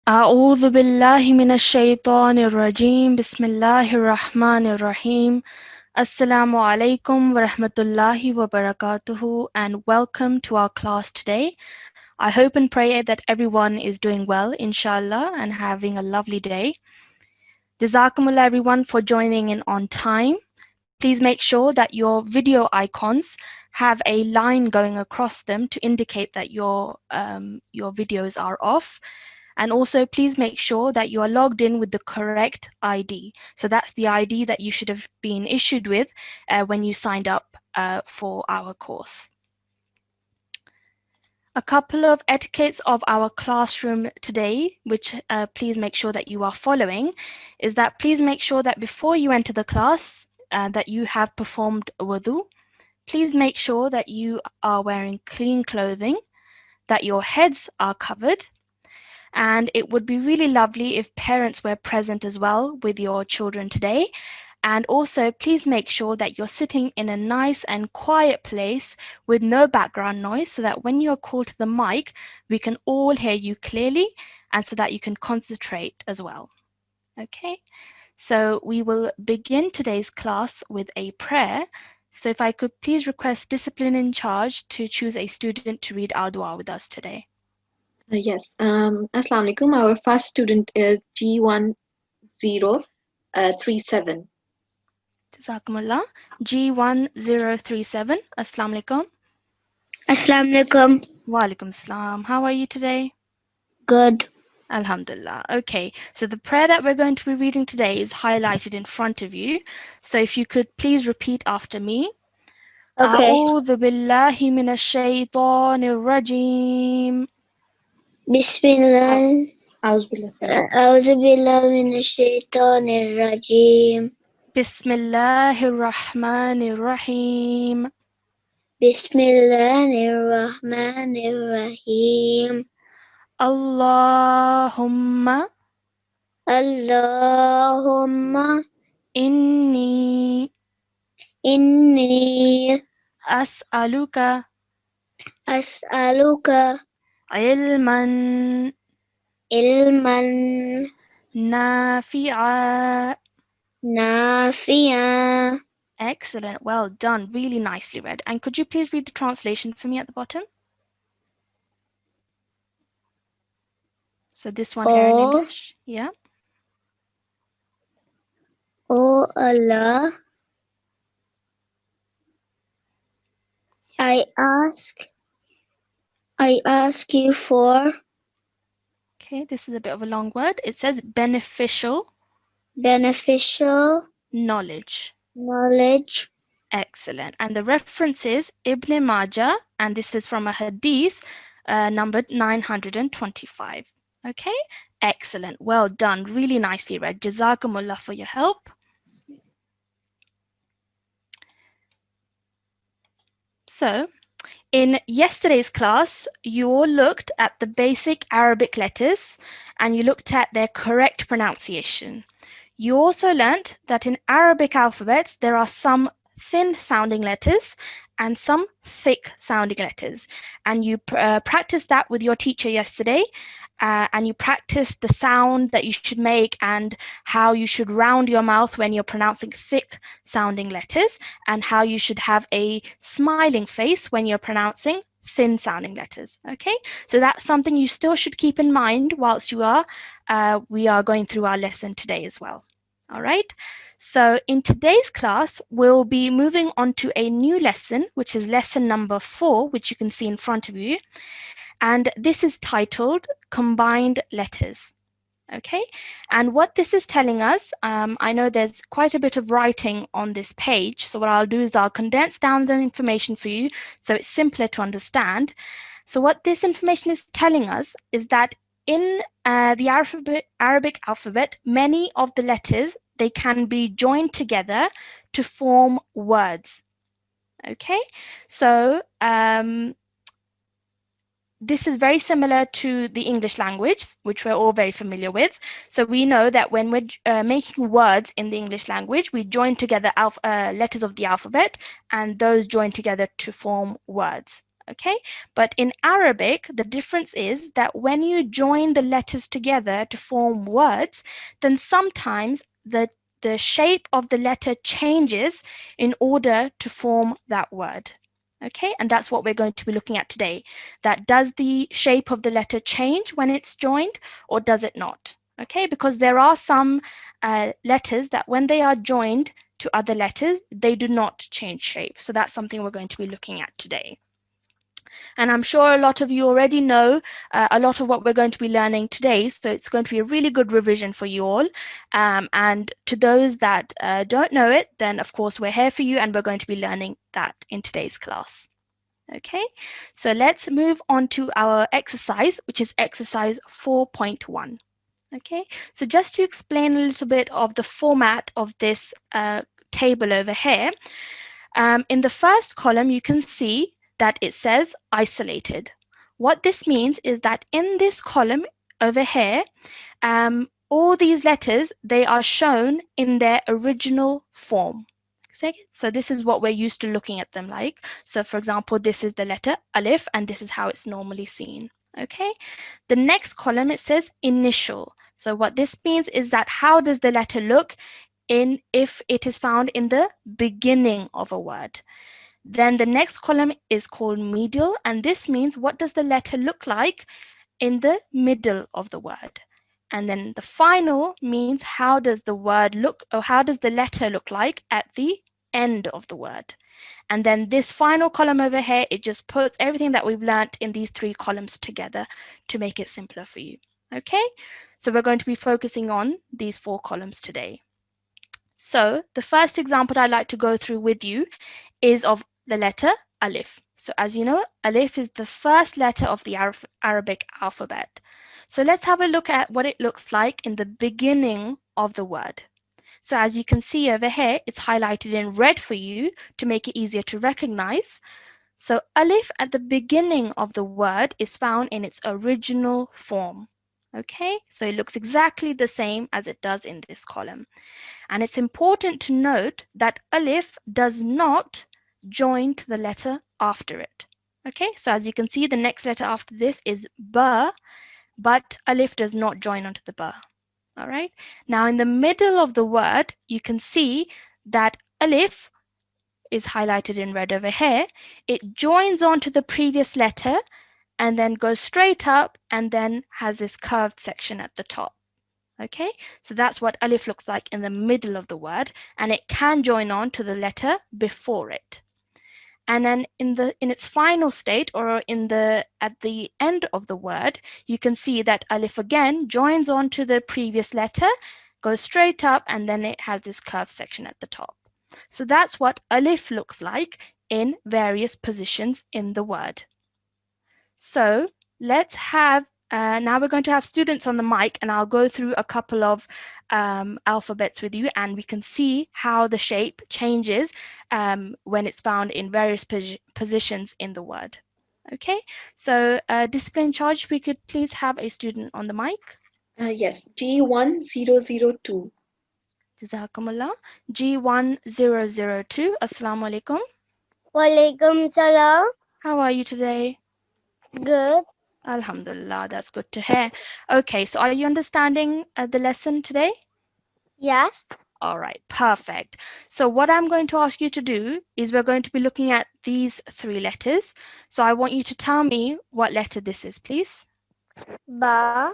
أعوذ بالله من الشيطان الرجيم بسم الله الرحمن الرحيم Assalamu alaikum wa rahmatullahi wa barakatuhu and welcome to our class today. I hope and pray that everyone is doing well, inshallah, and having a lovely day. Jazakumullah everyone for joining in on time. Please make sure that your video icons have a line going across them to indicate that your videos are off. And also, please make sure that you are logged in with the correct ID. So that's the ID that you should have been issued with when you signed up for our course. A couple of etiquettes of our classroom today, which please make sure that you are following, is that please make sure that before you enter the class that you have performed wudu. Please make sure that you are wearing clean clothing, that your heads are covered, and it would be really lovely if parents were present as well with your children today. And also, please make sure that you're sitting in a nice and quiet place with no background noise so that when you're called to the mic, we can all hear you clearly and so that you can concentrate as well. Okay, so we will begin today's class with a prayer. So if I could please request discipline in charge to choose a student to read our dua with us today. Yes. Assalamu alaikum. Our first student is G1 037. Jazakumullah. G1037. Assalamu alaikum. Assalamu alaikum. Wa alaikum salam. How are you today? Good. Alhamdulillah. Okay, so the prayer that we're going to be reading today is highlighted in front of you. So if you could please repeat after me. Okay. أعوذ بالله من الشيطان الرجيم. Bismillah. أعوذ بالله من الشيطان الرجيم. بسم الله الرحمن الرحيم. بسم الله الرحمن الرحيم. اللهم إني أسألك علما نافعا. Excellent, well done, really nicely read. And could you please read the translation for me at the bottom? So this one here in English, yeah. Oh Allah, I ask you for. Okay, this is a bit of a long word. It says beneficial knowledge. Excellent. And the reference is Ibn Majah, and this is from a hadith numbered 925. Okay, excellent. Well done. Really nicely read. Jazakumullah for your help. So, in yesterday's class, you all looked at the basic Arabic letters and you looked at their correct pronunciation. You also learnt that in Arabic alphabets, there are some thin sounding letters and some thick sounding letters. And you practiced that with your teacher yesterday. And you practiced the sound that you should make and how you should round your mouth when you're pronouncing thick sounding letters and how you should have a smiling face when you're pronouncing thin sounding letters. Okay, so that's something you still should keep in mind whilst we are going through our lesson today as well. All right, so in today's class, we'll be moving on to a new lesson, which is lesson number 4, which you can see in front of you. And this is titled Combined Letters. Okay, and what this is telling us, I know there's quite a bit of writing on this page, so what I'll do is I'll condense down the information for you so it's simpler to understand. So what this information is telling us is that in the Arabic alphabet, many of the letters, they can be joined together to form words. Okay, so this is very similar to the English language, which we're all very familiar with. So we know that when we're making words in the English language, we join together letters of the alphabet, and those join together to form words. Okay, but in Arabic, the difference is that when you join the letters together to form words, then sometimes the shape of the letter changes in order to form that word. Okay, and that's what we're going to be looking at today. That does the shape of the letter change when it's joined, or does it not? Okay, because there are some letters that when they are joined to other letters, they do not change shape. So that's something we're going to be looking at today. And I'm sure a lot of you already know a lot of what we're going to be learning today. So it's going to be a really good revision for you all. And to those that don't know it, then of course we're here for you and we're going to be learning that in today's class. Okay, so let's move on to our exercise, which is exercise 4.1. Okay, so just to explain a little bit of the format of this table over here, in the first column, you can see that it says isolated. What this means is that in this column over here, all these letters, they are shown in their original form. So this is what we're used to looking at them like. So for example, this is the letter Alif, and this is how it's normally seen. Okay, the next column, it says initial. So what this means is that how does the letter look if it is found in the beginning of a word. Then the next column is called medial, and this means what does the letter look like in the middle of the word. And then the final means how does the word look, or how does the letter look like at the end of the word. And then this final column over here, it just puts everything that we've learnt in these three columns together to make it simpler for you. Okay, so we're going to be focusing on these four columns today. So the first example I'd like to go through with you is of the letter Alif. So as you know, Alif is the first letter of the Arabic alphabet. So let's have a look at what it looks like in the beginning of the word. So as you can see over here, it's highlighted in red for you to make it easier to recognize. So Alif at the beginning of the word is found in its original form. Okay, so it looks exactly the same as it does in this column. And it's important to note that Alif does not join to the letter after it. Okay, so as you can see, the next letter after this is Ba, but Alif does not join onto the Ba. All right, now in the middle of the word, you can see that Alif is highlighted in red over here. It joins onto the previous letter and then goes straight up and then has this curved section at the top. Okay, so that's what Alif looks like in the middle of the word, and it can join on to the letter before it. And then in its final state, or at the end of the word, you can see that Alif again joins on to the previous letter, goes straight up, and then it has this curved section at the top. So that's what Alif looks like in various positions in the word. So let's have now we're going to have students on the mic, and I'll go through a couple of alphabets with you, and we can see how the shape changes when it's found in various positions in the word. Okay, so discipline charge, we could please have a student on the mic. Yes, G1002. Jazakumullah. G1002. Assalamu alaikum. Walaikum salam. How are you today? Good. Alhamdulillah, that's good to hear. Okay, so are you understanding the lesson today? Yes. All right, perfect. So what I'm going to ask you to do is we're going to be looking at these three letters. So I want you to tell me what letter this is, please. Ba.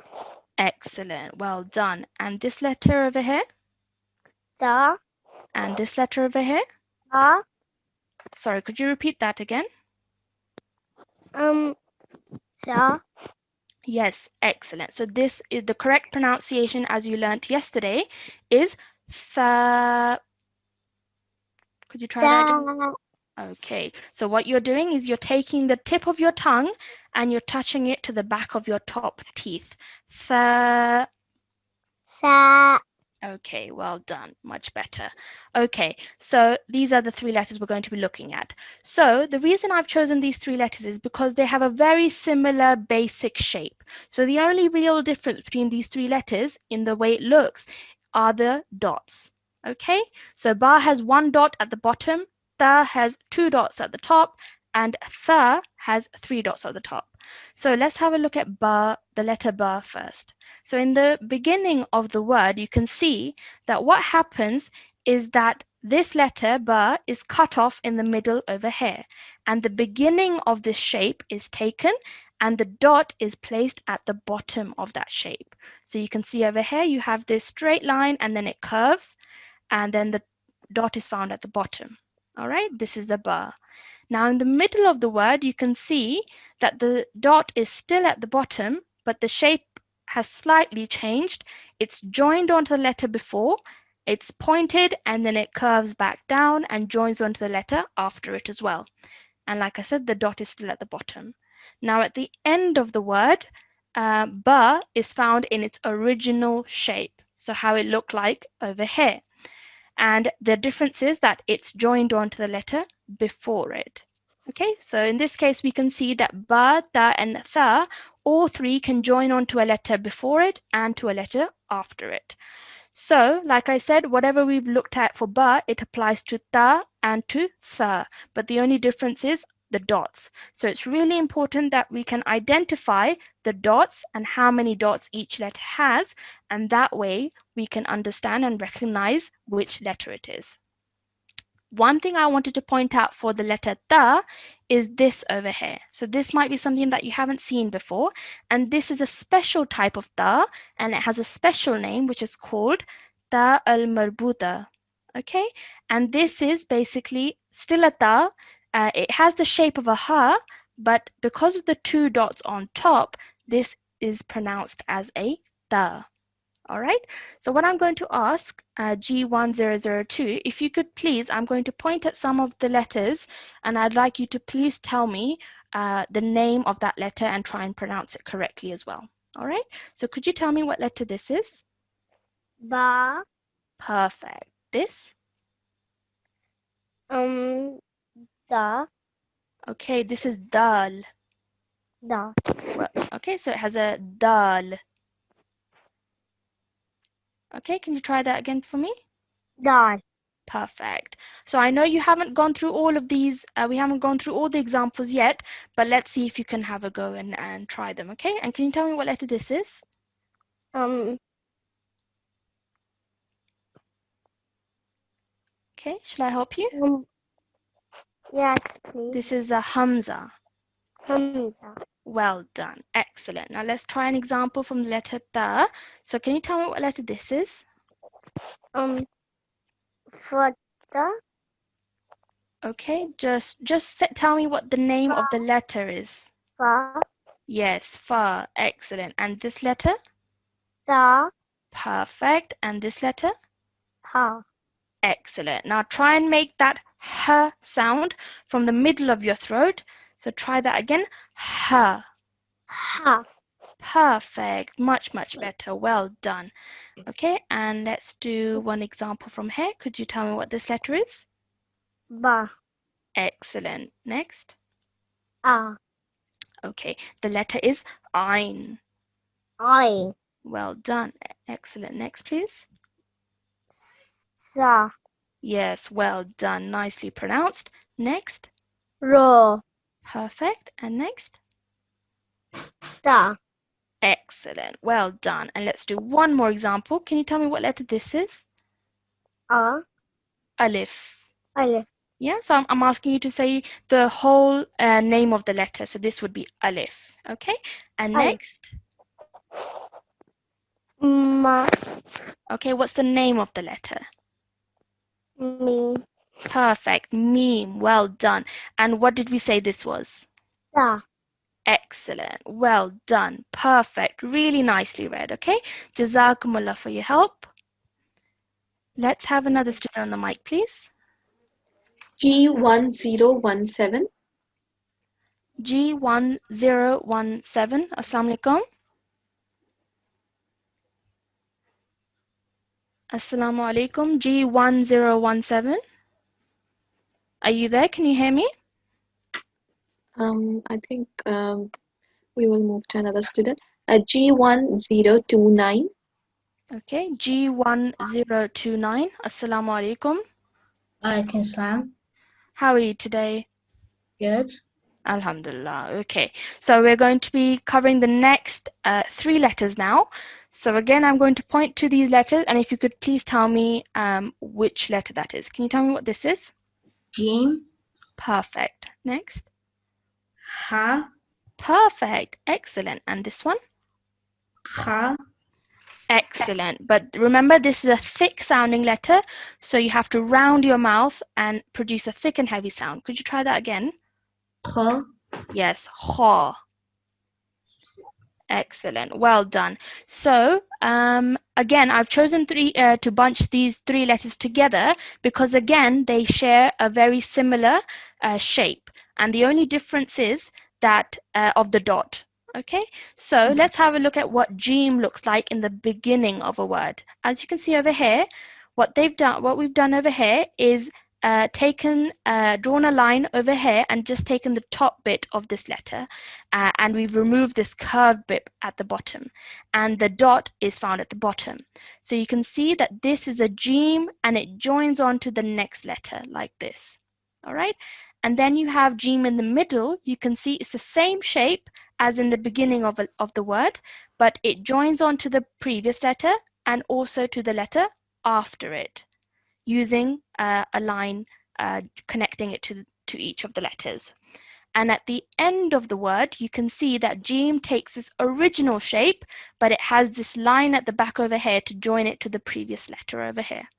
Excellent, well done. And this letter over here? Ta. And this letter over here? A. Sorry, could you repeat that again? Sa. Yes, excellent. So this is the correct pronunciation, as you learnt yesterday, is tha. Could you try that again? Okay, so what you're doing is you're taking the tip of your tongue and you're touching it to the back of your top teeth. Tha. Sa. Okay, well done, much better. Okay, so these are the three letters we're going to be looking at. So the reason I've chosen these three letters is because they have a very similar basic shape. So the only real difference between these three letters in the way it looks are the dots. Okay, so Ba has one dot at the bottom, Ta has two dots at the top, and tha has 3 dots at the top. So let's have a look at ba, the letter ba first. So in the beginning of the word, you can see that what happens is that this letter ba is cut off in the middle over here, and the beginning of this shape is taken and the dot is placed at the bottom of that shape. So you can see over here you have this straight line and then it curves and then the dot is found at the bottom. All right, this is the ba. Now in the middle of the word, you can see that the dot is still at the bottom, but the shape has slightly changed. It's joined onto the letter before, it's pointed, and then it curves back down and joins onto the letter after it as well. And like I said, the dot is still at the bottom. Now at the end of the word, ba is found in its original shape. So how it looked like over here. And the difference is that it's joined onto the letter before it. Okay, so in this case, we can see that ba, ta, and tha, all three can join onto a letter before it and to a letter after it. So, like I said, whatever we've looked at for ba, it applies to ta and to tha, but the only difference is the dots. So it's really important that we can identify the dots and how many dots each letter has, and that way we can understand and recognize which letter it is. One thing I wanted to point out for the letter ta is this over here. So this might be something that you haven't seen before, and this is a special type of ta, and it has a special name which is called ta al-marbuta. Okay, and this is basically still a ta. It has the shape of a ha, but because of the 2 dots on top, this is pronounced as a ta. All right, so what I'm going to ask G1002, if you could please, I'm going to point at some of the letters and I'd like you to please tell me the name of that letter and try and pronounce it correctly as well. All right, so could you tell me what letter this is? Ba. Perfect. This? Da. Okay, this is dal. Da. Well, okay, so it has a dal. Okay, can you try that again for me? Dal. Perfect. So I know you haven't gone through all of these, we haven't gone through all the examples yet, but let's see if you can have a go and try them, okay? And can you tell me what letter this is? Okay, shall I help you? Yes, please. This is a Hamza. Hamza. Well done. Excellent. Now let's try an example from the letter Ta. So can you tell me what letter this is? Fata. Okay, just tell me what the name of the letter is. Fa. Yes, Fa. Excellent. And this letter? Ta. Perfect. And this letter? Ha. Excellent. Now try and make that H sound from the middle of your throat. So try that again. H. Ha. Perfect. Much better. Well done. Okay, and let's do one example from here. Could you tell me what this letter is? Ba. Excellent. Next. A. Okay, the letter is Ain. I. Well done. Excellent. Next, please. Sa. Yes, well done. Nicely pronounced. Next. Ro. Perfect. And next. Da. Excellent. Well done. And let's do one more example. Can you tell me what letter this is? A. Alif. Alif. Yeah, so I'm asking you to say the whole name of the letter. So this would be Alif. Okay. And Alif. next. Ma. Okay, what's the name of the letter? Mi. Perfect. Meme. Well done. And what did we say this was? Da. Excellent. Well done. Perfect. Really nicely read. Okay. Jazakumullah for your help. Let's have another student on the mic, please. G1017. G1017. Assalamu alaikum. Assalamu alaikum. G1017. Are you there? Can you hear me? I think we will move to another student. G1029. Okay. G1029. Assalamu alaikum. Alaikum salam. How are you today? Good. Alhamdulillah. Okay, so we're going to be covering the next 3 letters now. So again, I'm going to point to these letters, and if you could please tell me which letter that is. Can you tell me what this is? Jim, Perfect. Next. Ha, Perfect. Excellent. And this one? Kha, Excellent. But remember, this is a thick sounding letter, so you have to round your mouth and produce a thick and heavy sound. Could you try that again? Kha, Yes. Kha. Excellent. Well done. So again, I've chosen to bunch these 3 letters together because again, they share a very similar shape. And the only difference is that of the dot. Okay, so let's have a look at what Jim looks like in the beginning of a word. As you can see over here, what we've done over here is drawn a line over here and just taken the top bit of this letter, and we've removed this curved bit at the bottom, and the dot is found at the bottom. So you can see that this is a Jim and it joins on to the next letter like this. All right, and then you have Jim in the middle. You can see it's the same shape as in the beginning of the word, but it joins on to the previous letter and also to the letter after it, using a line connecting it to each of the letters. And at the end of the word, you can see that Jim takes its original shape, but it has this line at the back over here to join it to the previous letter over here.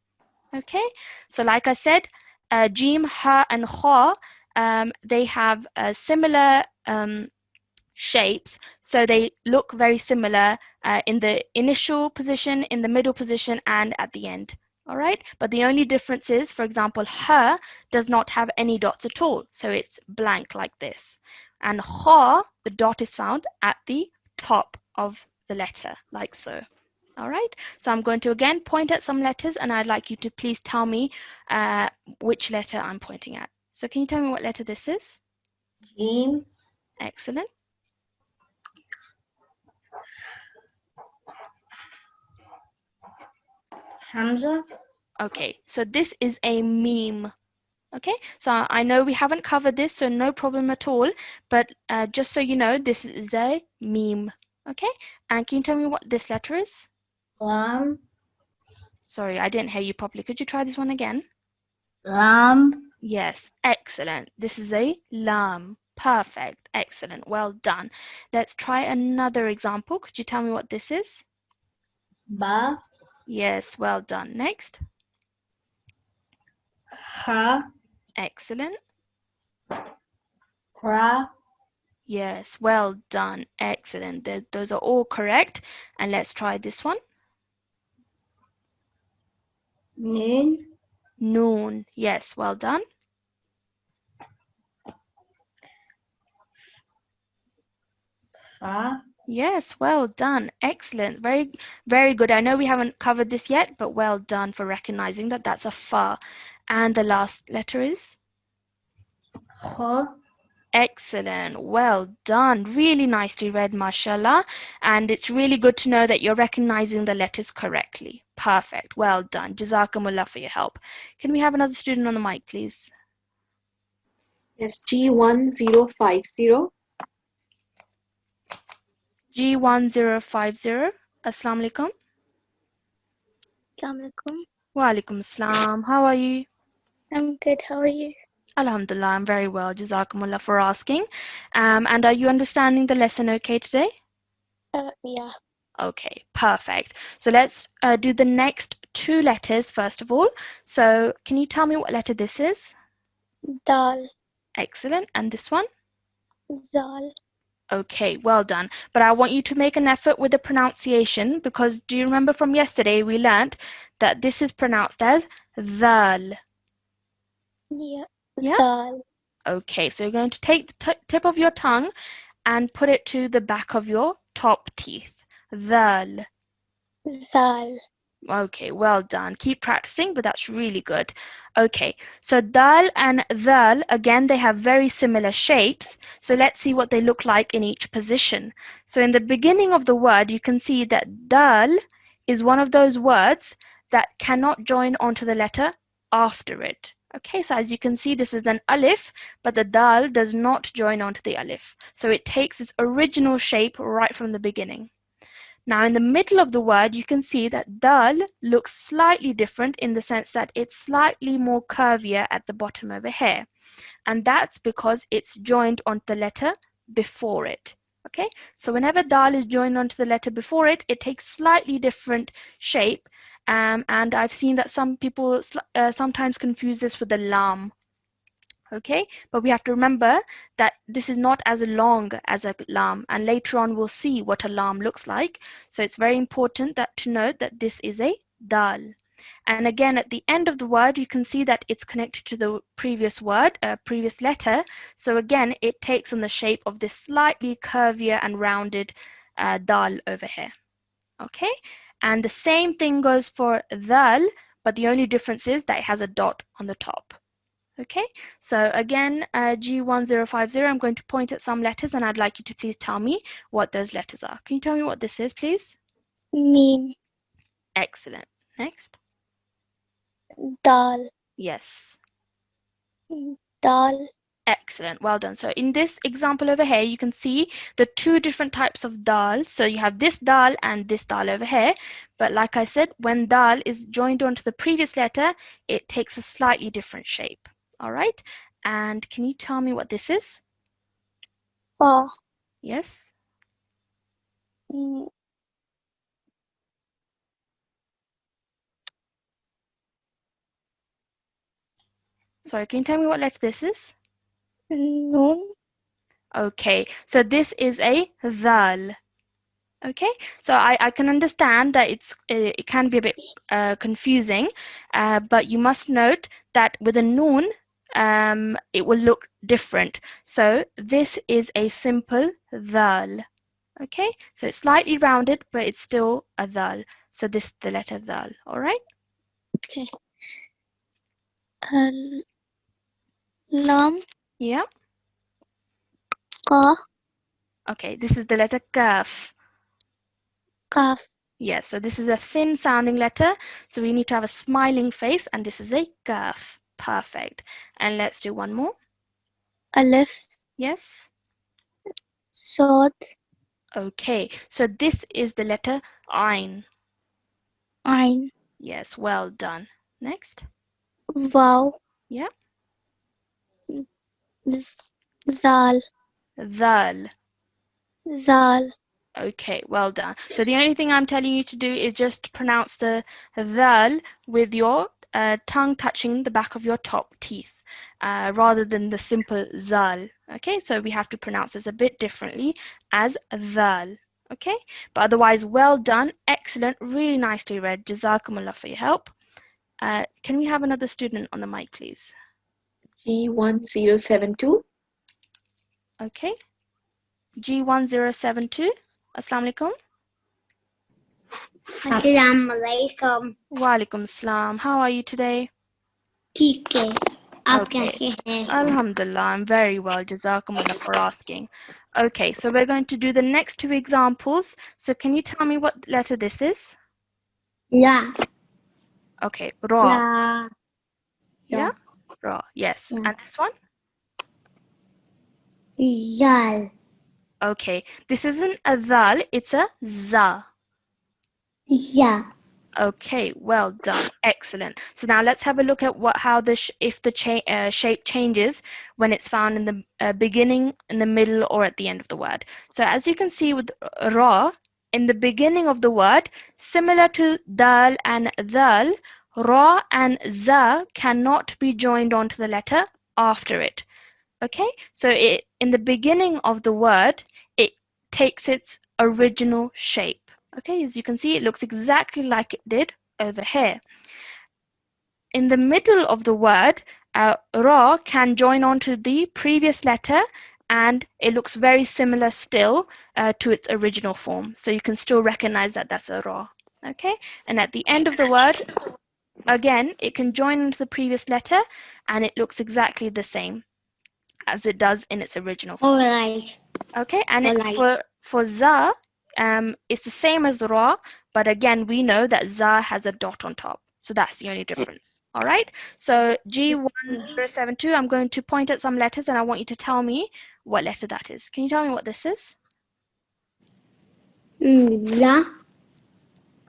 Okay, so like I said, Jim, Ha, and Kha, they have similar shapes, so they look very similar in the initial position, in the middle position, and at the end. All right, but the only difference is, for example, Ha does not have any dots at all, so it's blank like this. And Kha, the dot is found at the top of the letter, like so. All right, so I'm going to again point at some letters, and I'd like you to please tell me which letter I'm pointing at. So can you tell me what letter this is? Jim, Excellent. Hamza, Okay, so this is a meme. Okay, so I know we haven't covered this, so no problem at all. But just so you know, this is a meme. Okay, and can you tell me what this letter is? Lam, Sorry, I didn't hear you properly. Could you try this one again? Lam, Yes, excellent. This is a lam. Perfect, excellent, well done. Let's try another example. Could you tell me what this is? Ba, Yes, well done. Next. Ha, Excellent. Ra, Yes, well done. Excellent. Those are all correct. And let's try this one. Nun, Noon. Yes, well done. Fa, Yes, well done. Excellent. Very, very good. I know we haven't covered this yet, but well done for recognizing that that's a fa. And the last letter is? Kha, Excellent. Well done. Really nicely read, mashallah. And it's really good to know that you're recognizing the letters correctly. Perfect. Well done. Jazakumullah for your help. Can we have another student on the mic, please? Yes, G1050. G1050. Assalamu alaikum. Assalamu alaikum. Wa alaikum assalam. How are you? I'm good. How are you? Alhamdulillah, I'm very well. Jazakumullah for asking. And are you understanding the lesson okay today? Yeah. Okay, perfect. So let's do the next 2 letters first of all. So can you tell me what letter this is? Dal. Excellent. And this one? Zal. Okay, well done. But I want you to make an effort with the pronunciation, because do you remember from yesterday we learnt that this is pronounced as dhal. Yeah. Yeah? Zal. Okay, so you're going to take the tip of your tongue and put it to the back of your top teeth. Dhal. Zal. Okay, well done. Keep practicing, but that's really good. Okay, so dal and dhal, again, they have very similar shapes. So let's see what they look like in each position. So in the beginning of the word, you can see that dal is one of those words that cannot join onto the letter after it. Okay, so as you can see, this is an alif, but the dal does not join onto the alif. So it takes its original shape right from the beginning. Now in the middle of the word, you can see that dal looks slightly different in the sense that it's slightly more curvier at the bottom over here. And that's because it's joined onto the letter before it. Okay, so whenever dal is joined onto the letter before it, it takes slightly different shape. And I've seen that some people sometimes confuse this with the lam. Okay, but we have to remember that this is not as long as a lam, and later on we'll see what a lam looks like. So it's very important that to note that this is a dal. And again, at the end of the word, you can see that it's connected to the previous word, previous letter. So again, it takes on the shape of this slightly curvier and rounded dal over here. Okay, and the same thing goes for dal, but the only difference is that it has a dot on the top. Okay, so again, G1050, I'm going to point at some letters and I'd like you to please tell me what those letters are. Can you tell me what this is, please? Meme. Excellent. Next. Dal. Yes. Dal. Excellent. Well done. So in this example over here, you can see the two different types of dal. So you have this dal and this dal over here. But like I said, when dal is joined onto the previous letter, it takes a slightly different shape. All right. And can you tell me what this is? Fa. Yes. Mm, Sorry, can you tell me what letter this is? Noon. Okay, so this is a dal. Okay, so I can understand that it can be a bit confusing, but you must note that with a noon, it will look different. So this is a simple dal. Okay, so it's slightly rounded, but it's still a dal. So this is the letter dal. All right. Okay. Lam. Yeah. Ka. Okay, this is the letter kaf. Kaf. Yes, so this is a thin sounding letter, so we need to have a smiling face, and this is a kaf. Perfect. And let's do one more. Alif. Yes. Sod. Okay, so this is the letter ain. Ain. Yes, well done. Next. Vav. Yeah. Zal. Dhal. Zal. Okay, well done. So the only thing I'm telling you to do is just pronounce the dhal with your tongue touching the back of your top teeth rather than the simple zal. Okay, so we have to pronounce this a bit differently as dhal. Okay, but otherwise, well done. Excellent. Really nicely read. Jazakumullah for your help. Can we have another student on the mic, please? G1072. Okay. G1072. Assalamu alaikum. अस्सलाम वालेकुम। Walaikum salam. How are you today? ठीक है, आप Okay. कैसे हैं? Alhamdulillah, I'm very well. Jazakumullah for asking. Okay, so we're going to do the next two examples. So can you tell me what letter this is? La Okay, Ra. La Yeah? Ra, yes. Yeah. And this one? जाल Okay, this isn't a dhal, it's a za. या Okay, well done. Excellent. So now let's have a look at how if the shape changes when it's found in the beginning, in the middle, or at the end of the word. So as you can see with ra, in the beginning of the word, similar to dal and dhal, ra and za cannot be joined onto the letter after it. Okay, so in the beginning of the word, it takes its original shape. Okay, as you can see, it looks exactly like it did over here. In the middle of the word, ra can join onto the previous letter, and it looks very similar still to its original form. So you can still recognize that that's a ra. Okay, and at the end of the word, again, it can join into the previous letter, and it looks exactly the same as it does in its original form. alright Okay, and Alright. for za, it's the same as ra, but again, we know that za has a dot on top. So that's the only difference. All right. So G1072, I'm going to point at some letters and I want you to tell me what letter that is. Can you tell me what this is? La.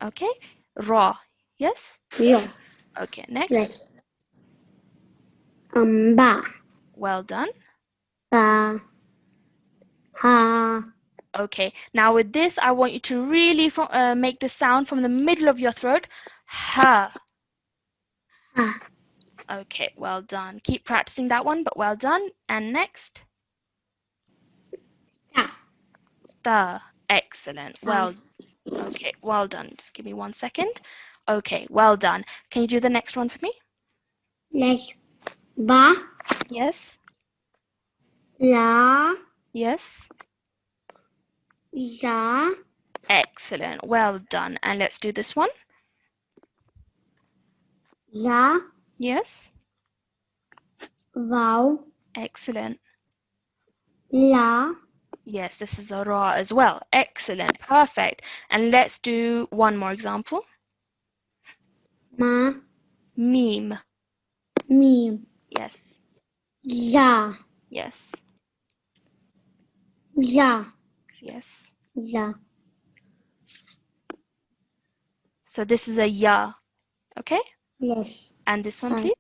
Okay. Ra. Yes? Ra. Okay, next. Yes. Ba. Well done. Ba. Ha. Okay, now with this, I want you to really make the sound from the middle of your throat. Ha. Ha. Okay, well done. Keep practicing that one, but well done. And next. Ta. Ta. Excellent. Well, okay, well done. Just give me 1 second. Okay, well done. Can you do the next one for me? Next. Ba. Yes. La. Yes. Ya. Excellent. Well done. And let's do this one. Ya. Yes. Wow. Excellent. La. Yes, this is a ra as well. Excellent. Perfect. And let's do one more example. Ma. Meme. Mim. Yes. Ya. Yes. Ya. Yes. Ya. So this is a ya. Okay? Yes. And this one, please.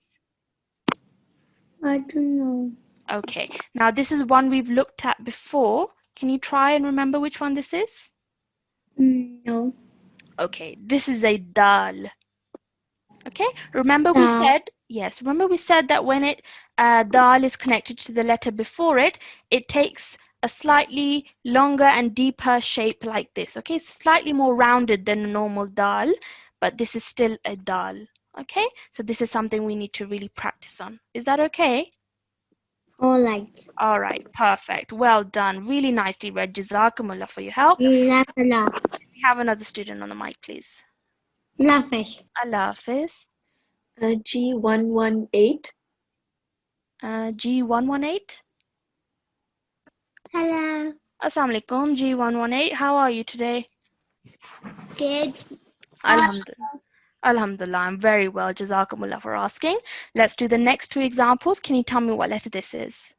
I don't know. Okay. Now this is one we've looked at before. Can you try and remember which one this is? No. Okay. This is a dal. Okay? Remember we said, yes, remember we said that when dal is connected to the letter before it, it takes a slightly longer and deeper shape like this. Okay? It's slightly more rounded than a normal dal, but this is still a dal. Okay? So this is something we need to really practice on. Is that okay? All right. All right, perfect. Well done. Really nicely read. Jazakumullah for your help. La. We have another student on the mic, please. Lafish. Allah Hafiz. G118. G118. Hello. Assalamu alaikum, G118. How are you today? Good. Alhamdulillah. Alhamdulillah, I'm very well. Jazakumullah for asking. Let's do the next two examples. Can you tell me what letter this is?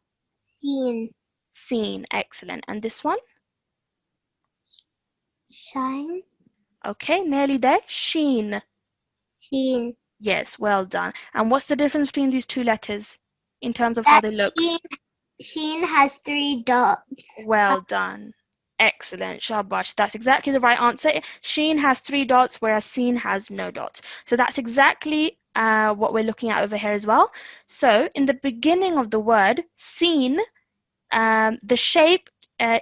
Seen. Seen. Excellent. And this one? Shine. Okay, nearly there. Sheen. Seen. Yes, well done. And what's the difference between these two letters in terms of how they look? Sheen has 3 dots. Well done. Excellent. Shabash. That's exactly the right answer. Sheen has 3 dots, whereas seen has no dots. So that's exactly what we're looking at over here as well. So in the beginning of the word seen, the shape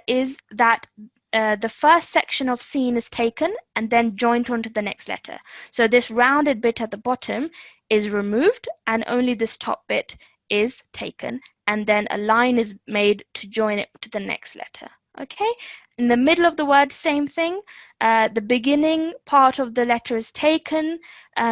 is that the first section of seen is taken and then joined onto the next letter. So this rounded bit at the bottom is removed and only this top bit is taken, and then a line is made to join it to the next letter. Okay, in the middle of the word, same thing. The beginning part of the letter is taken,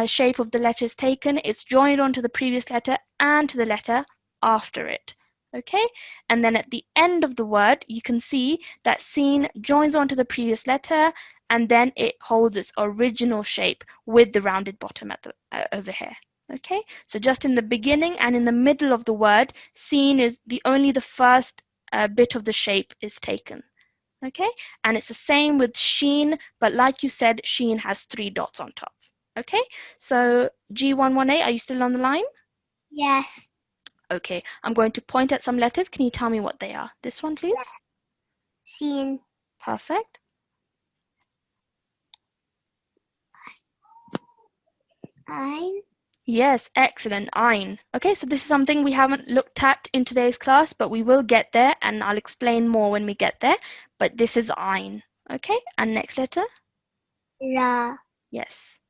shape of the letter is taken, it's joined onto the previous letter and to the letter after it. Okay, and then at the end of the word, you can see that seen joins onto the previous letter and then it holds its original shape with the rounded bottom at the over here. Okay, so just in the beginning and in the middle of the word, seen is only the first bit of the shape is taken. Okay, and it's the same with sheen, but like you said, sheen has 3 dots on top. Okay, so G118, are you still on the line? Yes. Okay, I'm going to point at some letters. Can you tell me what they are? This one, please. Seen. Perfect. Ein. Yes, excellent. Ein. Okay, so this is something we haven't looked at in today's class, but we will get there and I'll explain more when we get there. But this is ein. Okay, and next letter? Ra. Yes.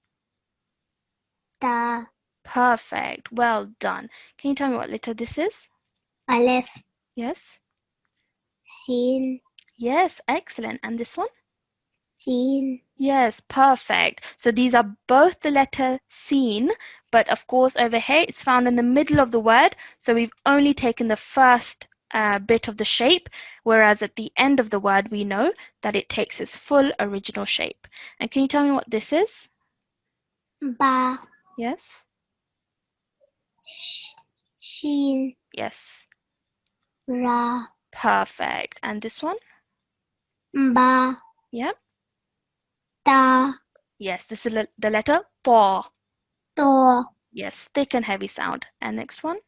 Ta. Perfect. Well done. Can you tell me what letter this is? Aleph. Yes. Seen. Yes, excellent. And this one? Seen. Yes, perfect. So these are both the letter seen, but of course over here it's found in the middle of the word. So we've only taken the first bit of the shape, whereas at the end of the word we know that it takes its full original shape. And can you tell me what this is? Ba. Yes. Shin. Yes. Ra. Perfect. And this one? Ba. Yep. Ta. Yes, this is the letter ta. To. Yes, thick and heavy sound. And next one?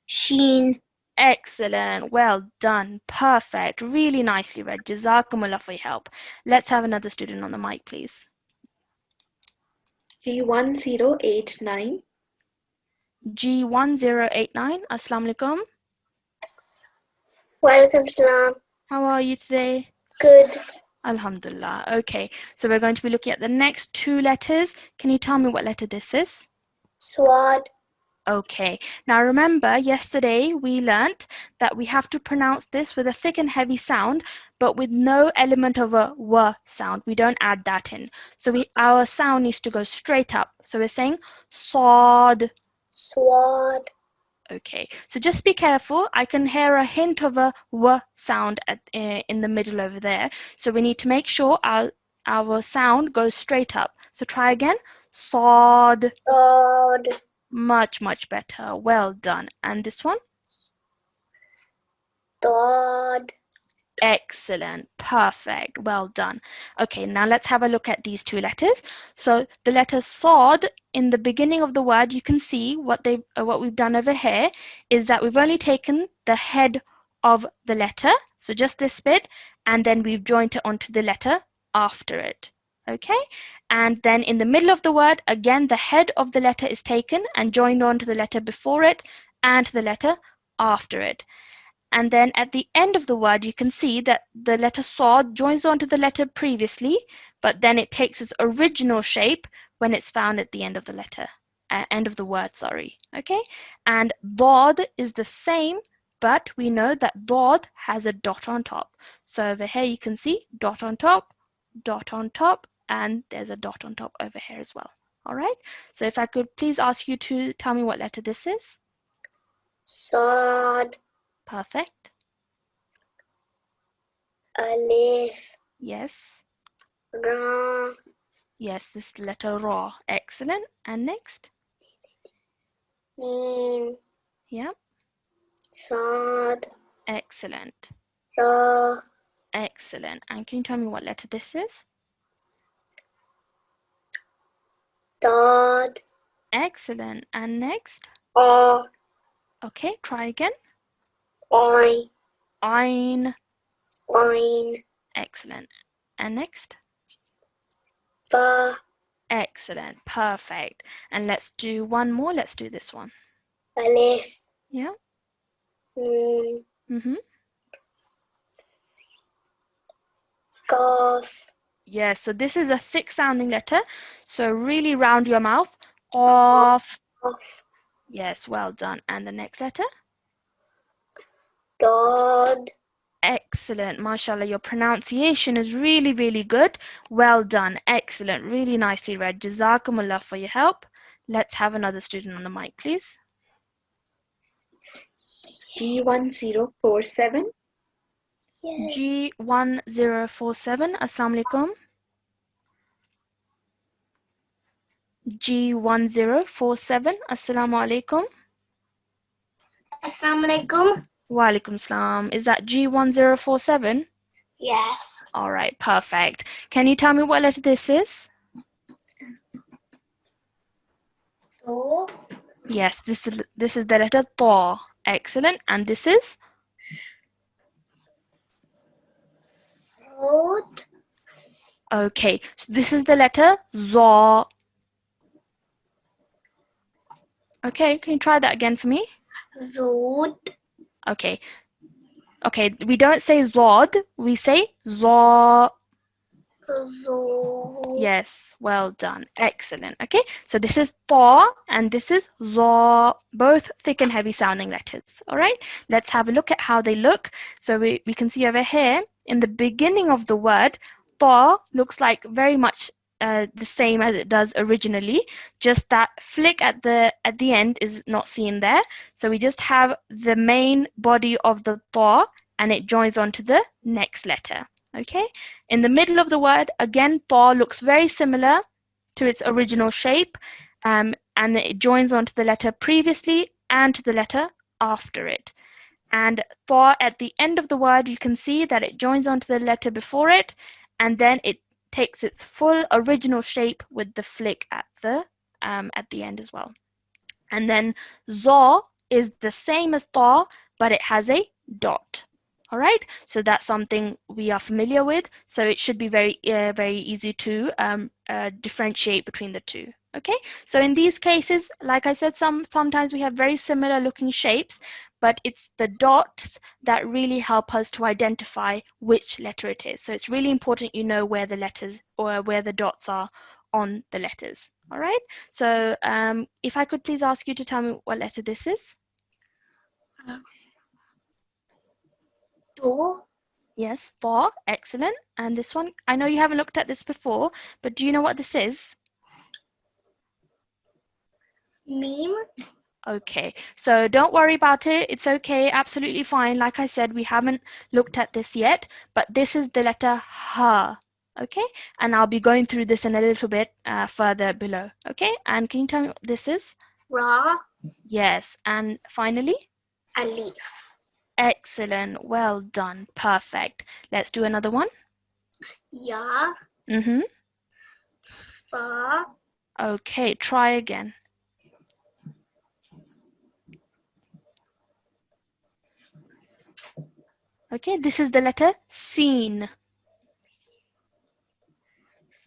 Shin. Excellent. Well done. Perfect. Really nicely read. Jazakumullah for your help. Let's have another student on the mic, please. G1089. G1089. Assalamu alaikum. Walaikum salam. How are you today? Good. Alhamdulillah. Okay, so we're going to be looking at the next two letters. Can you tell me what letter this is? Swad. Okay, now remember yesterday we learnt that we have to pronounce this with a thick and heavy sound, but with no element of a w sound. We don't add that in. So our sound needs to go straight up. So we're saying sod. Swad. Okay, so just be careful. I can hear a hint of a w sound in the middle over there. So we need to make sure our sound goes straight up. So try again. Sod. Dod. Much, much better. Well done. And this one? Dod. Excellent. Perfect. Well done. Okay, now let's have a look at these two letters. So the letter sod in the beginning of the word, you can see what we've done over here is that we've only taken the head of the letter, so just this bit, and then we've joined it onto the letter after it. Okay, and then in the middle of the word, again, the head of the letter is taken and joined onto the letter before it and the letter after it. And then at the end of the word, you can see that the letter sod joins onto the letter previously, but then it takes its original shape when it's found at the end of the letter, end of the word, sorry. Okay, and dod is the same, but we know that dod has a dot on top. So over here you can see dot on top, and there's a dot on top over here as well. All right, so if I could please ask you to tell me what letter this is. Sod. Perfect. Alif. Yes. Ra. Yes, this letter ra. Excellent. And next? Mim. Yeah. Sod. Excellent. Ra. Excellent. And can you tell me what letter this is? Dod. Excellent. And next? A. Okay, try again. Oin. Ein. Oin. Excellent. And next? Fa. Excellent. Perfect. And let's do one more. Let's do this one. Alif. Yeah. Nun. Mm-hmm. Qaf. Yeah, so this is a thick sounding letter. So really round your mouth. Qaf. Qaf. Yes, well done. And the next letter? Dod. Excellent. MashaAllah, your pronunciation is really, really good. Well done. Excellent. Really nicely read. Jazakumullah for your help. Let's have another student on the mic, please. G1047. Yes. G1047. Assalamu alaikum. G1047. Assalamu alaikum. Assalamu alaikum. Wa alaikum salam. Is that G1047? Yes. All right, perfect. Can you tell me what letter this is? To. Yes, this is the letter ta. Excellent. And this is? Root. Okay, so this is the letter za. Okay, can you try that again for me? Zoot. Okay. Okay, we don't say zod, we say za. Zo. Yes, well done. Excellent. Okay, so this is ta and this is za, both thick and heavy sounding letters. All right, let's have a look at how they look. So we can see over here in the beginning of the word, ta looks like very much the same as it does originally, just that flick at the end is not seen there. So we just have the main body of the ta and it joins onto the next letter. Okay, in the middle of the word, again, ta looks very similar to its original shape, and it joins onto the letter previously and to the letter after it. And tha at the end of the word, you can see that it joins onto the letter before it, and then it takes its full original shape with the flick at the end as well. And then za is the same as ta, but it has a dot. All right, so that's something we are familiar with. So it should be very easy to differentiate between the two. Okay, so in these cases, like I said, sometimes we have very similar looking shapes, but it's the dots that really help us to identify which letter it is. So it's really important you know where the letters or where the dots are on the letters. All right, so if I could please ask you to tell me what letter this is. Do. Yes, tha, excellent. And this one, I know you haven't looked at this before, but do you know what this is? Meme. Okay, so don't worry about it. It's okay, absolutely fine. Like I said, we haven't looked at this yet, but this is the letter ha. Okay, and I'll be going through this in a little bit further below. Okay, and can you tell me what this is? Ra. Yes, and finally? Alif. Excellent, well done, perfect. Let's do another one. Ya. Mm-hmm. Sa. Okay, try again. Okay, this is the letter seen.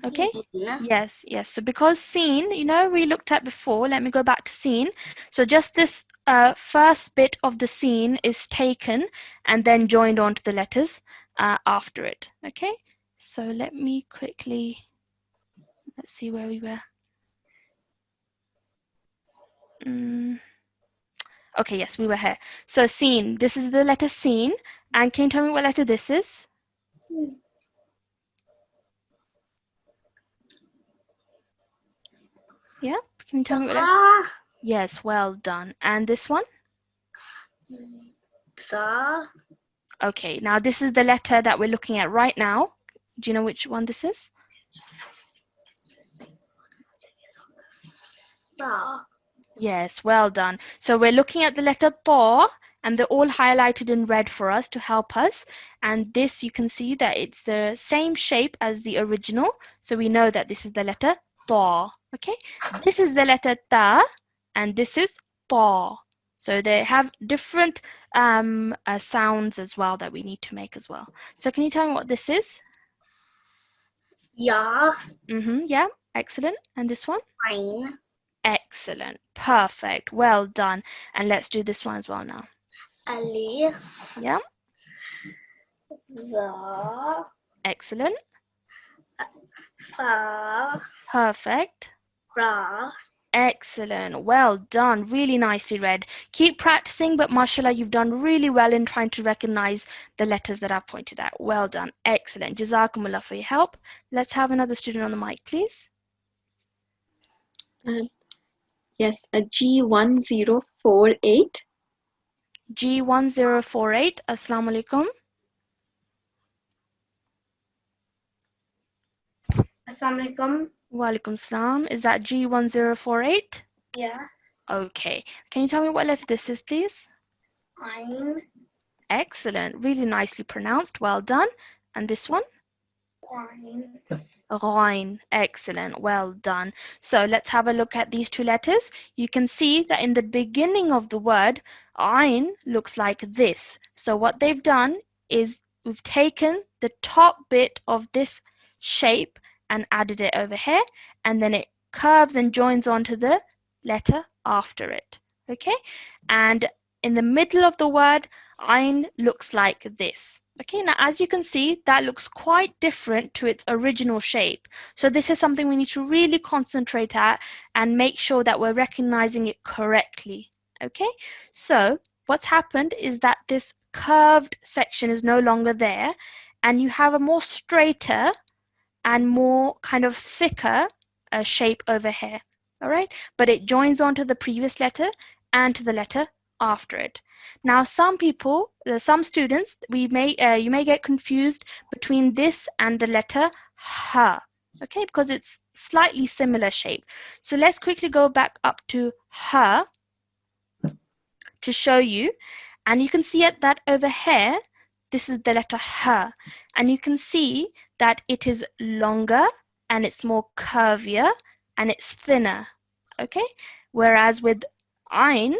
Okay, yes. So because seen, you know, we looked at before, let me go back to seen. So just this first bit of the seen is taken and then joined onto the letters after it. Okay, so let me quickly, let's see where we were. Okay, yes, we were here. So seen, this is the letter seen. And can you tell me what letter this is? Yeah, can you tell me what letter? Ah. Yes, well done. And this one? Sa. Okay, now this is the letter that we're looking at right now. Do you know which one this is? Sa. Yes, well done. So we're looking at the letter ta, and they're all highlighted in red for us to help us. And this, you can see that it's the same shape as the original. So we know that this is the letter ta. Okay, this is the letter ta, and this is ta. So they have different sounds as well that we need to make as well. So can you tell me what this is? Ya. Yeah, excellent. And this one? Ain. Excellent. Perfect. Well done. And let's do this one as well now. Alif. Yeah, Za. excellent. Fa. Perfect. Ra. Excellent. Well done. Really nicely read. Keep practicing, but mashallah, you've done really well in trying to recognize the letters that I've pointed out. Well done. Excellent. Jazakumullah for your help. Let's have another student on the mic, please. Yes, a G1048. G1048. Assalamu alaikum. Assalamu alaikum. Wa alaikum salam. Is that G1048? Yes. Okay. Can you tell me what letter this is, please? Ain. Excellent. Really nicely pronounced. Well done. And this one? Ain. Ghain. Excellent. Well done. So let's have a look at these two letters. You can see that in the beginning of the word, Ain looks like this. So what they've done is we've taken the top bit of this shape and added it over here, and then it curves and joins onto the letter after it. Okay? And in the middle of the word, Ain looks like this. Okay, now as you can see, that looks quite different to its original shape. So this is something we need to really concentrate at and make sure that we're recognizing it correctly. Okay, so what's happened is that this curved section is no longer there, and you have a more straighter and more kind of thicker shape over here. All right, but it joins onto the previous letter and to the letter after it. Now, some people, some students, you may get confused between this and the letter ha. okay, because it's slightly similar shape. So let's quickly go back up to her to show you. And you can see it that over here, this is the letter H. And you can see that it is longer and it's more curvier and it's thinner, okay? Whereas with Ain,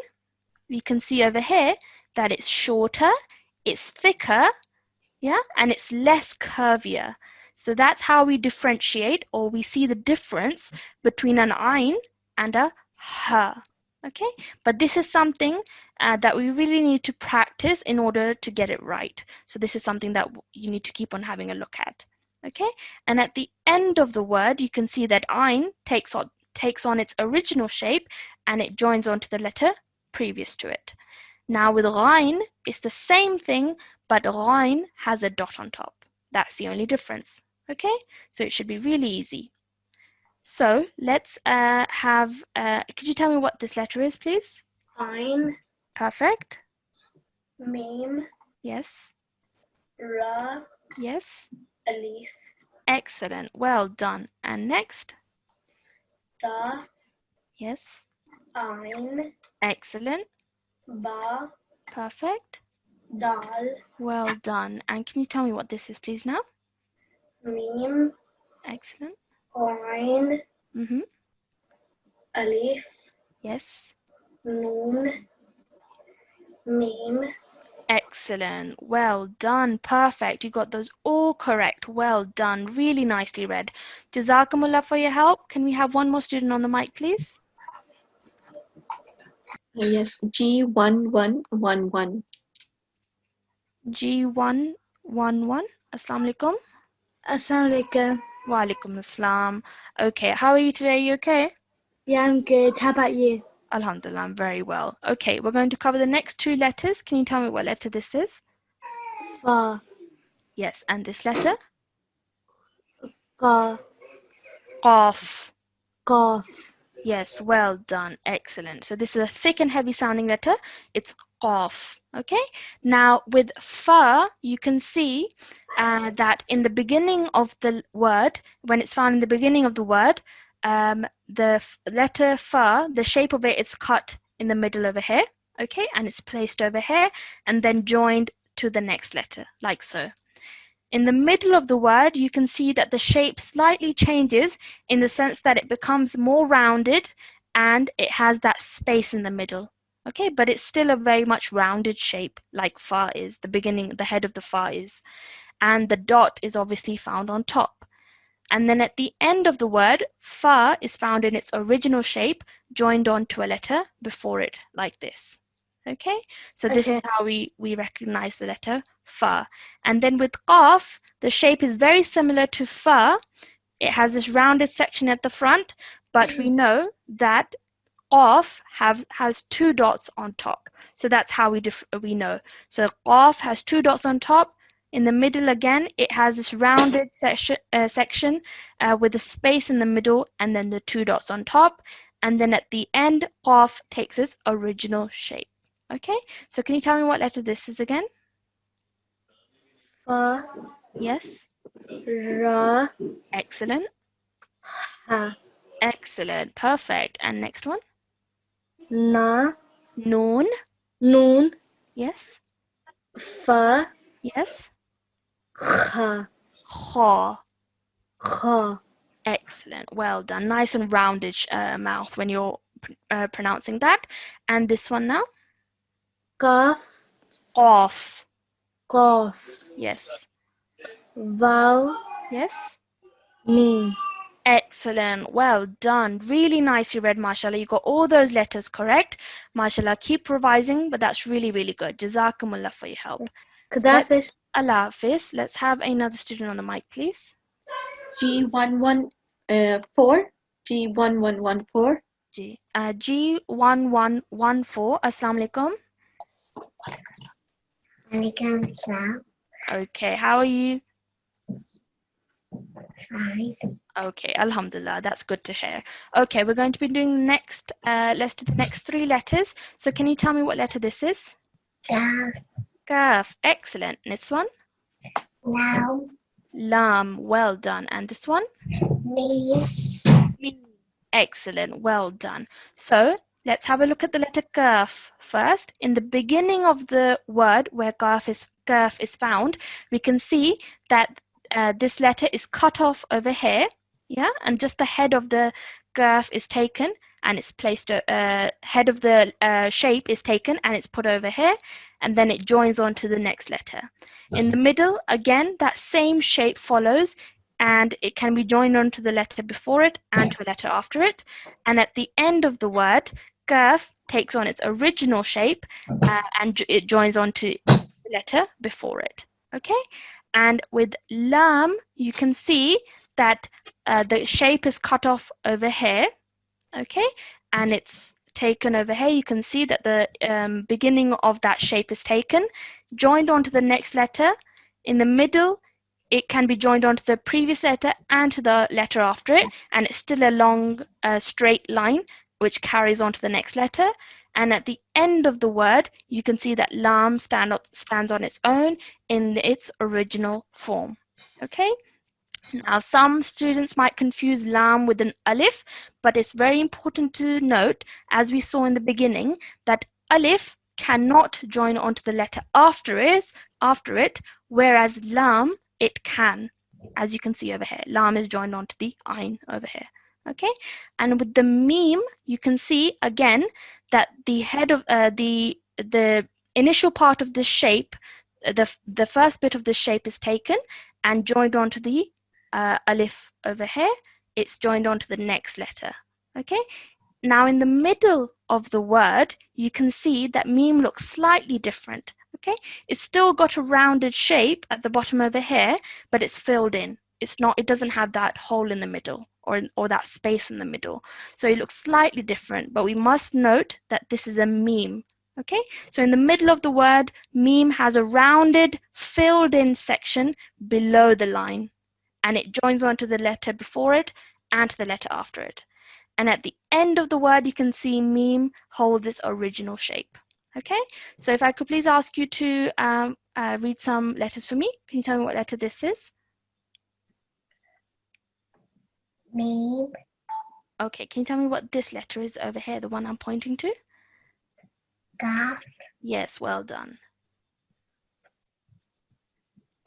we can see over here that it's shorter, it's thicker, yeah, and it's less curvier. So that's how we differentiate, or we see the difference between an Ain and a H. Okay, but this is something that we really need to practice in order to get it right. So this is something that you need to keep on having a look at. Okay, and at the end of the word, you can see that Ain takes on its original shape and it joins onto the letter previous to it. Now with Ghain, it's the same thing, but Ghain has a dot on top. That's the only difference. Okay, so it should be really easy. So let's could you tell me what this letter is, please? Ain, Perfect. Mim, Yes. Ra, Yes. Alif, Excellent. Well done. And next? Ta, Yes. Ain, Excellent. Ba, Perfect. Dal, Well done. And can you tell me what this is, please, now? Mim, Excellent. Ain, Mm-hmm. Alif, Yes. Noon, Mim, Excellent. Well done. Perfect. You got those all correct. Well done. Really nicely read. Jazakumullah for your help. Can we have one more student on the mic, please? Yes, G1111. G111. Assalamu alaikum. Assalamu alaikum. Wa alaikum assalam. Okay, how are you today? You okay? Yeah, I'm good. How about you? Alhamdulillah, I'm very well. Okay, we're going to cover the next two letters. Can you tell me what letter this is? Fa, Yes, and this letter? Ka, Qaf. Qaf. Yes, well done. Excellent. So this is a thick and heavy sounding letter. It's Qaf. Okay? Now with Fa, you can see that in the beginning of the word, when it's found in the beginning of the word, the letter Fa, the shape of it is cut in the middle over here. Okay? And it's placed over here and then joined to the next letter, like so. In the middle of the word, you can see that the shape slightly changes in the sense that it becomes more rounded and it has that space in the middle. Okay, but it's still a very much rounded shape like Fa is, the head of the Fa is. And the dot is obviously found on top. And then at the end of the word, Fa is found in its original shape, joined onto a letter before it, like this. Okay, so this is how we recognize the letter Fa. And then with Qaf, the shape is very similar to Fa. It has this rounded section at the front, but we know that Qaf has two dots on top. So that's how we know. So Qaf has two dots on top. In the middle again, it has this rounded section with a space in the middle and then the two dots on top. And then at the end, Qaf takes its original shape. Okay, so can you tell me what letter this is again? Fa, Yes. Ra, Excellent. Ha. Excellent. Perfect. And next one? Na, Noon. Noon, Yes. Fa, Yes. Kha, Kha. Kha. Excellent. Well done. Nice and rounded mouth when you're pronouncing that. And this one now? Kaf, Qaf. Qaf. Yes. Vav, Yes. Mim. Excellent. Well done. Really nicely read, mashallah. You got all those letters correct. Mashallah, keep revising, but that's really, really good. Jazakumullah for your help. Kadafis. Allah Hafiz. Let's have another student on the mic, please. G1114. G1114. G1114. Assalamu alaikum. Alaikum salam. Okay, how are you? Fine. Okay, alhamdulillah, that's good to hear. Okay, we're going to be doing next, let's do the next three letters. So can you tell me what letter this is? Kaf, Kaf, excellent. This one? Lam, Lam, well done. And this one? Meme. Excellent, well done. So let's have a look at the letter kaf first. In the beginning of the word where kaf is found, we can see that this letter is cut off over here, yeah, and just the head of the kaf is taken and it's placed, head of the shape is taken and it's put over here, and then it joins on to the next letter. In the middle, again, that same shape follows, and it can be joined onto the letter before it and to a letter after it. And at the end of the word, kaf takes on its original shape and it joins onto the letter before it. Okay? And with lam, you can see that the shape is cut off over here. Okay? And it's taken over here. You can see that the beginning of that shape is taken, joined onto the next letter. In the middle, it can be joined onto the previous letter and to the letter after it, and it's still a long straight line which carries on to the next letter. And at the end of the word, you can see that lam stands on its own in its original form. Okay? Now, some students might confuse lam with an alif, but it's very important to note, as we saw in the beginning, that alif cannot join onto the letter after it, whereas lam, it can. As you can see over here, lam is joined onto the ayn over here. Okay, and with the meme, you can see again that the head of the initial part of this shape, the first bit of the shape is taken and joined onto the alif over here. It's joined onto the next letter. Okay, now in the middle of the word, you can see that meme looks slightly different. Okay, it's still got a rounded shape at the bottom over here, but it's filled in. It doesn't have that hole in the middle or that space in the middle. So it looks slightly different, but we must note that this is a meme. Okay, so in the middle of the word, meme has a rounded, filled in section below the line, and it joins onto the letter before it and to the letter after it. And at the end of the word, you can see meme holds its original shape. Okay, so if I could please ask you to read some letters for me. Can you tell me what letter this is? Meme. Okay, can you tell me what this letter is over here, the one I'm pointing to? Kaf. Yes, well done.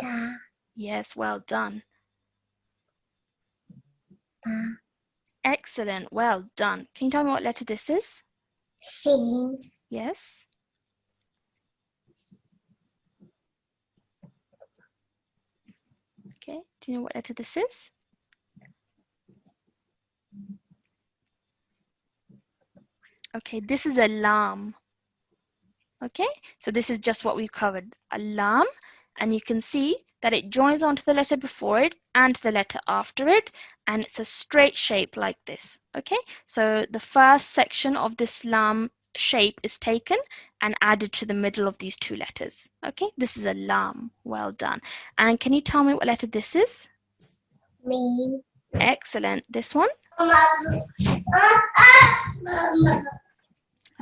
Ta. Yes, well done. Pa. Excellent, well done. Can you tell me what letter this is? Shin. Yes. Okay, do you know what letter this is? Okay, this is a lam. Okay, so this is just what we covered, a lam, and you can see that it joins onto the letter before it and the letter after it, and it's a straight shape like this. Okay, so the first section of this lam shape is taken and added to the middle of these two letters. Okay, this is a lam. Well done. And can you tell me what letter this is? Meme. Excellent. This one?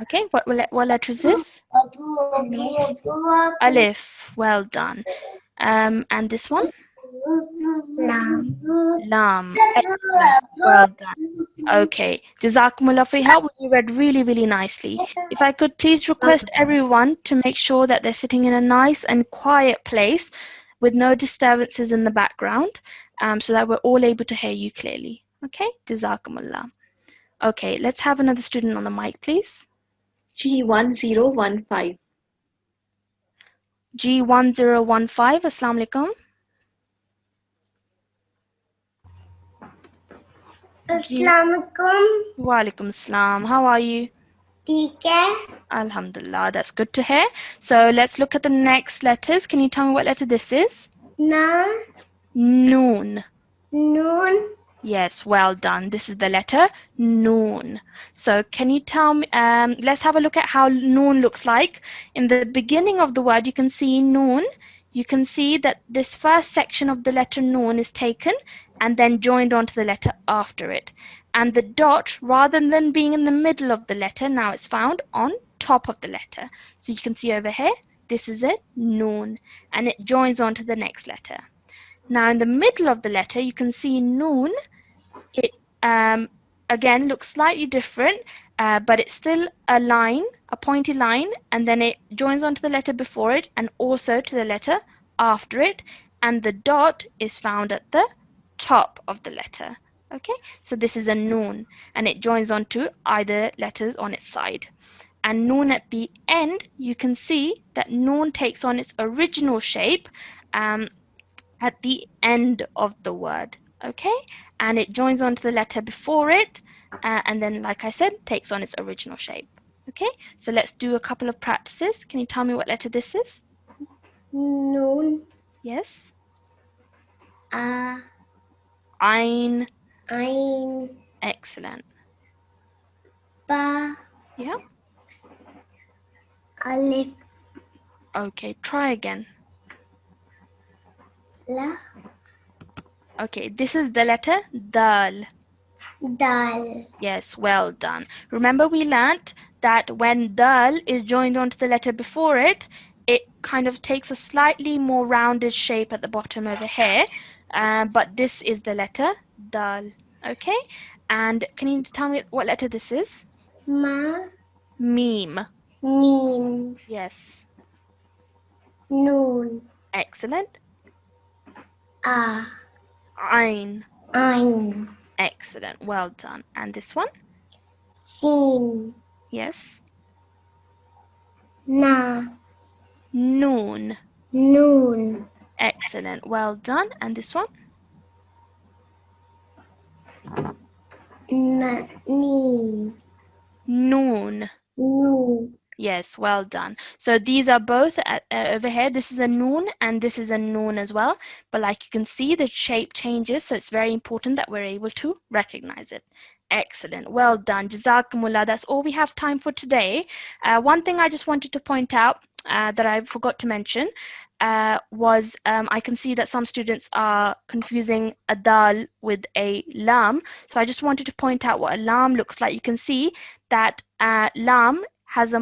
Okay, what letter is this? Alif. Well done. And this one? Lam. Lam. Excellent. Well done. Okay. Jazakumullah for your help. You read really, really nicely. If I could please request everyone to make sure that they're sitting in a nice and quiet place with no disturbances in the background, so that we're all able to hear you clearly. Okay? Jazakumullah. Okay, let's have another student on the mic, please. G1015. G1015. Assalamu alaikum. Assalamualaikum. Wa alaikum assalam. How are you? ठीक है. Alhamdulillah, that's good to hear. So let's look at the next letters. Can you tell me what letter this is? Na. Noon. Noon. Yes, well done. This is the letter Noon. So can you tell me, let's have a look at how Noon looks like. In the beginning of the word, you can see Noon. You can see that this first section of the letter Noon is taken and then joined onto the letter after it. And the dot, rather than being in the middle of the letter, now it's found on top of the letter. So you can see over here, this is a Noon, and it joins onto the next letter. Now in the middle of the letter, you can see noon. It again looks slightly different, but it's still a line, a pointy line, and then it joins onto the letter before it and also to the letter after it, and the dot is found at the top of the letter. Okay, so this is a noon, and it joins onto either letters on its side. And noon at the end, you can see that noon takes on its original shape at the end of the word. Okay, and it joins onto the letter before it, and then, like I said, takes on its original shape. Okay, so let's do a couple of practices. Can you tell me what letter this is? Noon. Yes. A. Ain. Ain. Excellent. Ba. Yeah. Alif. Okay, try again. La. Okay, this is the letter dal. Dal. Yes, well done. Remember we learnt that when dal is joined onto the letter before it, it kind of takes a slightly more rounded shape at the bottom over here, but this is the letter dal. Okay, and can you tell me what letter this is? Ma. Meme. Mim. Yes, Noon. excellent. A. Ain. Ain. Excellent, well done. And this one? Sin. Yes. Na. Noon. Noon. Excellent, well done. And this one? Na. Mim. Noon. Noon. Yes, well done. So these are both over here. This is a noon and this is a noon as well. But like you can see, the shape changes. So it's very important that we're able to recognize it. Excellent. Well done. Jazakumullah. That's all we have time for today. One thing I just wanted to point out that I forgot to mention was I can see that some students are confusing a dal with a lam. So I just wanted to point out what a lam looks like. You can see that lam is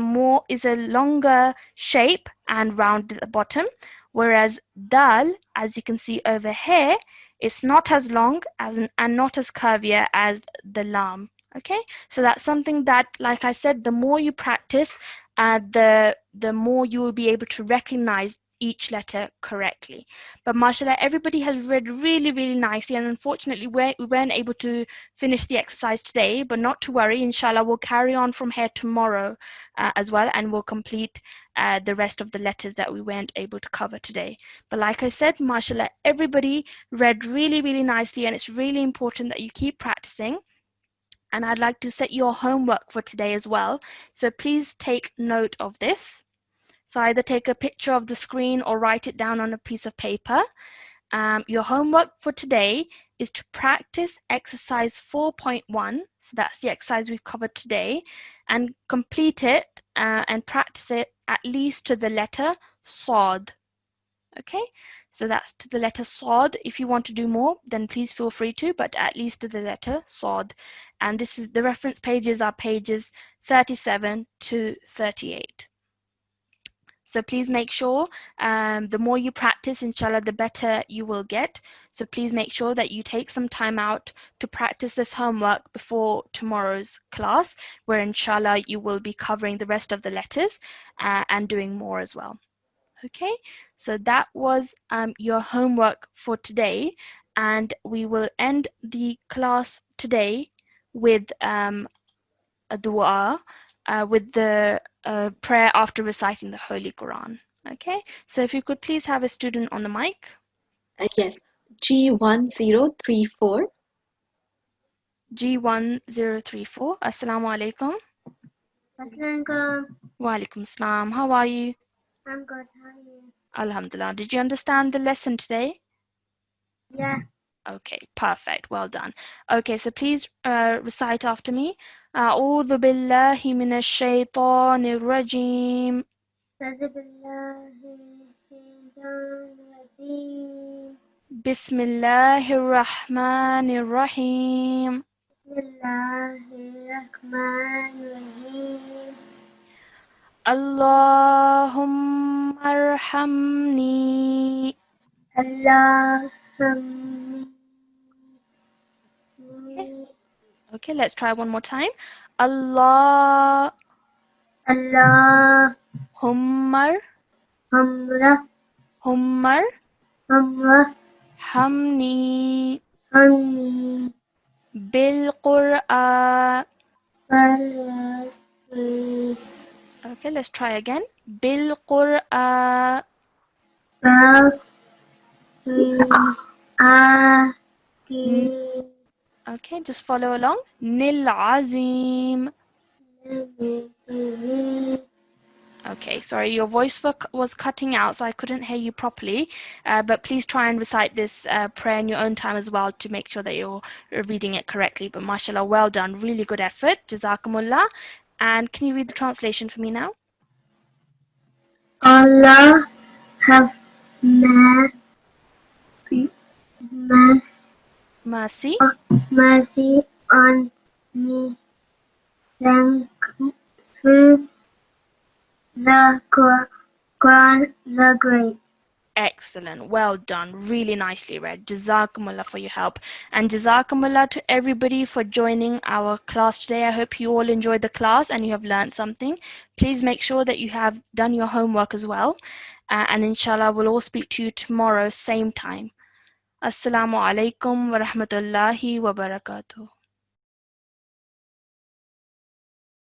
a longer shape and rounded at the bottom, whereas dal, as you can see over here, it's not as long and not as curvier as the lam. Okay, so that's something that, like I said, the more you practice, the more you will be able to recognize each letter correctly. But mashallah, everybody has read really, really nicely, and unfortunately we weren't able to finish the exercise today, but not to worry, inshallah we'll carry on from here tomorrow as well, and we'll complete the rest of the letters that we weren't able to cover today. But like I said, mashallah, everybody read really, really nicely, and it's really important that you keep practicing. And I'd like to set your homework for today as well, so please take note of this. So either take a picture of the screen or write it down on a piece of paper. Your homework for today is to practice exercise 4.1. So that's the exercise we've covered today, and complete it and practice it at least to the letter Sod. Okay, so that's to the letter Sod. If you want to do more, then please feel free to, but at least to the letter Sod. And this is the reference pages are pages 37 to 38. So please make sure the more you practice, inshallah, the better you will get. So please make sure that you take some time out to practice this homework before tomorrow's class, where inshallah you will be covering the rest of the letters and doing more as well. Okay, so that was your homework for today, and we will end the class today with a dua, with the prayer after reciting the Holy Quran. Okay, so if you could please have a student on the mic. Yes, G1034. G1034. Assalamu alaikum. Assalamualaikum. Wa alaikum salam. How are you? I'm good. How are you? Alhamdulillah. Did you understand the lesson today? Yeah. Okay, perfect. Well done. Okay, so please recite after me. أعوذ بالله من الشيطان الرجيم. بسم الله الرحمن الرحيم. Bismillahirrahmanirrahim. اللهم ارحمني. Allahumma Okay, let's try one more time. Allah Allah Hummar Hamra Hummar Hamra Hamni Hamni Bil-Qur'an. Balani Okay, let's try again. Bil-Qur'an. Aki Okay, just follow along. Nil Azim. Okay, sorry, your voice was cutting out, so I couldn't hear you properly. But please try and recite this prayer in your own time as well to make sure that you're reading it correctly. But mashallah, well done. Really good effort. Jazakumullah. And can you read the translation for me now? Allah have mercy Mercy. mercy on me. Through the Quran the Great. Excellent. Well done. Really nicely read. Jazakumullah for your help. And Jazakumullah to everybody for joining our class today. I hope you all enjoyed the class and you have learned something. Please make sure that you have done your homework as well. And inshallah, we'll all speak to you tomorrow, same time. Assalamu alaikum wa rahmatullahi wa barakatuh.